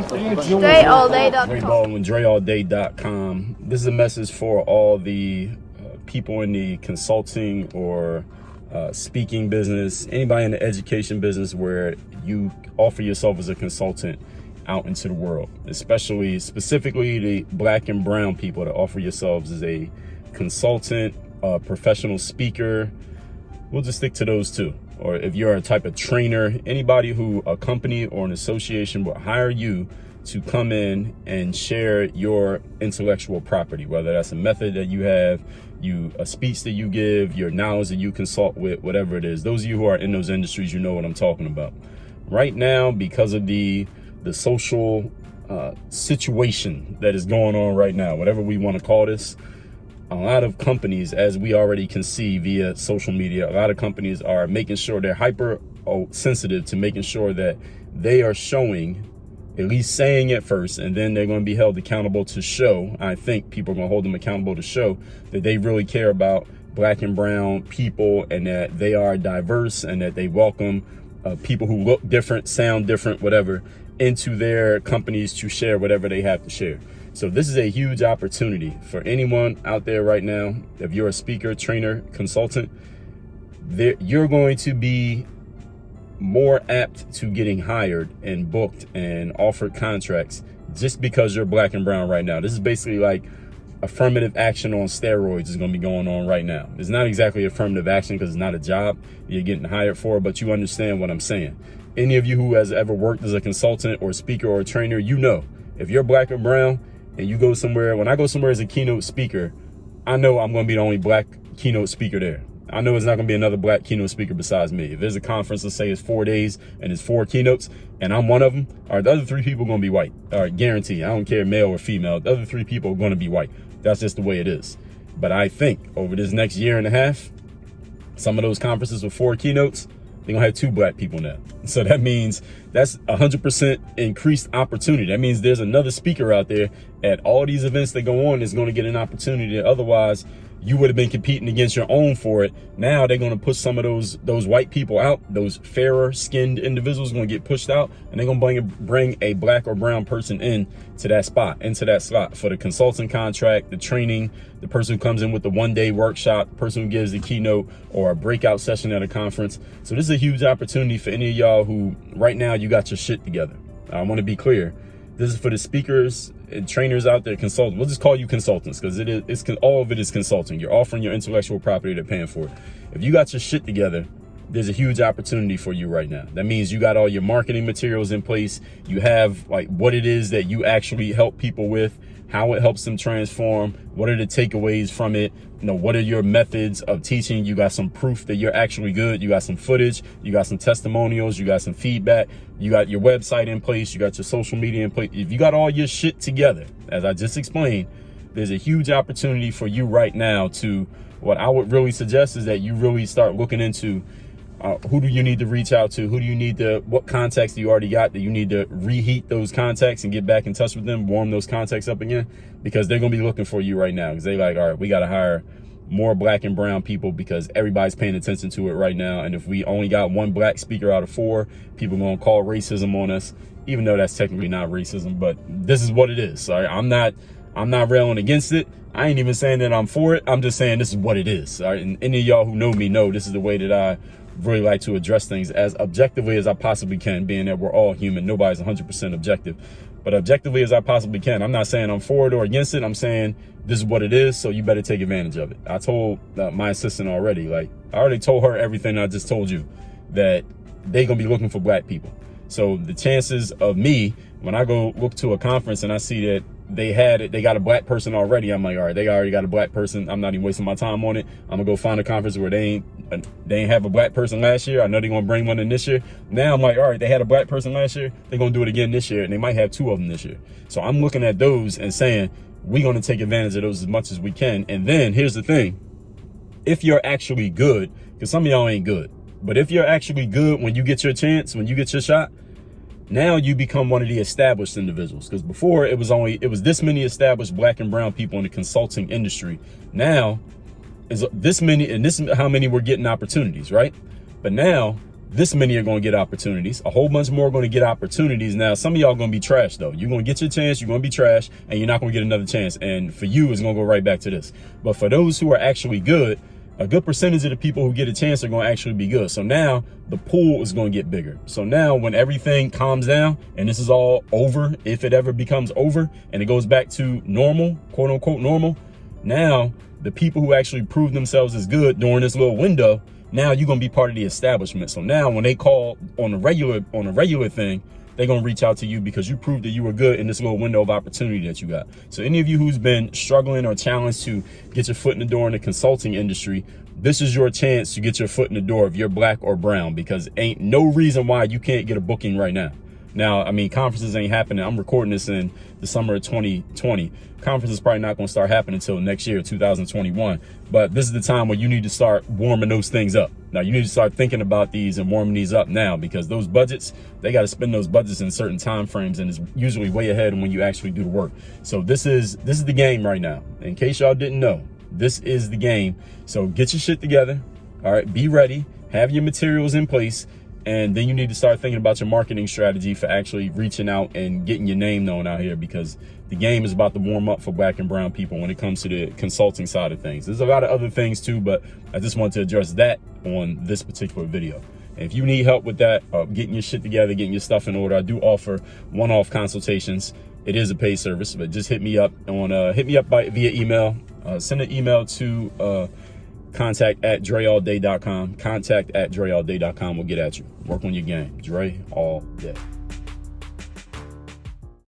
DreAllDay.com. Dre Baldwin, DreAllDay.com. This is a message for all the people in the consulting or speaking business, anybody in the education business where you offer yourself as a consultant out into the world, specifically the black and brown people that offer yourselves as a consultant, professional speaker. We'll just stick to those two. Or if you're a type of trainer, anybody who a company or an association will hire you to come in and share your intellectual property, whether that's a method that you have, a speech that you give, your knowledge that you consult with, whatever it is. Those of you who are in those industries, you know what I'm talking about. Right now, because of the social situation that is going on right now, whatever we want to call this, a lot of companies, as we already can see via social media, a lot of companies are making sure they're hyper sensitive to making sure that they are showing, at least saying it first, and then they're going to be held accountable to show. I think people are going to hold them accountable to show that they really care about black and brown people and that they are diverse and that they welcome people who look different, sound different, whatever, into their companies to share whatever they have to share. So this is a huge opportunity for anyone out there right now. If you're a speaker, trainer, consultant, you're going to be more apt to getting hired and booked and offered contracts just because you're black and brown right now. This is basically like affirmative action on steroids is going to be going on right now. It's not exactly affirmative action because it's not a job you're getting hired for, but you understand what I'm saying. Any of you who has ever worked as a consultant or speaker or trainer, you know, if you're black or brown and you go somewhere, when I go somewhere as a keynote speaker, I know I'm going to be the only black keynote speaker there. I know it's not going to be another black keynote speaker besides me. If there's a conference, let's say it's 4 days and it's 4 keynotes and I'm one of them, all right, the other 3 people are going to be white. All right, guarantee. I don't care male or female. The other 3 people are going to be white. That's just the way it is. But I think over this next year and a half, some of those conferences with 4 keynotes, they're going to have 2 black people now. So that means that's 100% increased opportunity. That means there's another speaker out there at all these events that go on is going to get an opportunity that otherwise you would have been competing against your own for it. Now they're going to push some of those white people out. Those fairer skinned individuals are going to get pushed out, and they're going to bring a black or brown person in to that spot, into that slot for the consulting contract, the training, the person who comes in with the 1-day workshop, the person who gives the keynote or a breakout session at a conference. So this is a huge opportunity for any of y'all who right now you got your shit together. I want to be clear. This is for the speakers and trainers out there, consultants. We'll just call you consultants because all of it is consulting. You're offering your intellectual property, they're paying for it. If you got your shit together, there's a huge opportunity for you right now. That means you got all your marketing materials in place. You have like what it is that you actually help people with, how it helps them transform, what are the takeaways from it, what are your methods of teaching. You got some proof that you're actually good. You got some footage, you got some testimonials, you got some feedback, you got your website in place, you got your social media in place. If you got all your shit together, as I just explained, there's a huge opportunity for you right now to, what I would really suggest is that you really start looking into who do you need to reach out to? Who do you need to, what contacts do you already got that you need to reheat those contacts and get back in touch with them, warm those contacts up again? Because they're going to be looking for you right now because they're like, all right, we got to hire more black and brown people because everybody's paying attention to it right now. And if we only got 1 black speaker out of 4, people are going to call racism on us, even though that's technically not racism, but this is what it is. All right? I'm not railing against it. I ain't even saying that I'm for it. I'm just saying this is what it is. All right? And any of y'all who know me know this is the way that I really like to address things as objectively as I possibly can, being that we're all human. Nobody's 100% objective, but objectively as I possibly can. I'm not saying I'm for it or against it. I'm saying this is what it is, so you better take advantage of it. I told my assistant already, I already told her everything I just told you, that they're going to be looking for black people. So the chances of me, when I go look to a conference and I see that they got a black person already, I'm like, all right, they already got a black person. I'm not even wasting my time on it. I'm gonna go find a conference where they ain't have a black person last year. I know they're gonna bring one in this year. Now I'm like, all right, they had a black person last year. They're gonna do it again this year, and they might have 2 of them this year. So I'm looking at those and saying, we're gonna take advantage of those as much as we can. And then here's the thing. If you're actually good, because some of y'all ain't good, but if you're actually good when you get your chance, when you get your shot, now you become one of the established individuals. Because before it was this many established black and brown people in the consulting industry. Now is this many, and this is how many were getting opportunities, right? But now this many are going to get opportunities. A whole bunch more are going to get opportunities. Now, some of y'all going to be trash, though. You're going to get your chance. You're going to be trash, and you're not going to get another chance. And for you, it's going to go right back to this. But for those who are actually good, a good percentage of the people who get a chance are going to actually be good. So now the pool is going to get bigger. So now when everything calms down and this is all over, if it ever becomes over and it goes back to normal, quote unquote normal, now the people who actually prove themselves as good during this little window, now you're going to be part of the establishment. So now when they call on a regular thing, they're going to reach out to you because you proved that you were good in this little window of opportunity that you got. So any of you who's been struggling or challenged to get your foot in the door in the consulting industry, this is your chance to get your foot in the door if you're black or brown, because ain't no reason why you can't get a booking right now. Now, I mean, conferences ain't happening. I'm recording this in the summer of 2020. Conferences probably not going to start happening until next year, 2021. But this is the time where you need to start warming those things up. Now, you need to start thinking about these and warming these up now, because those budgets, they got to spend those budgets in certain time frames, and it's usually way ahead of when you actually do the work. So this is the game right now. In case y'all didn't know, this is the game. So get your shit together. All right, be ready. Have your materials in place. And then you need to start thinking about your marketing strategy for actually reaching out and getting your name known out here, because the game is about to warm up for black and brown people when it comes to the consulting side of things. There's a lot of other things too, but I just want to address that on this particular video. And if you need help with that, getting your shit together, getting your stuff in order, I do offer one-off consultations. It is a paid service, but just hit me up via email. Send an email to contact@dreallday.com. Contact@dreallday.com will get at you. Work on your game. Dre all day.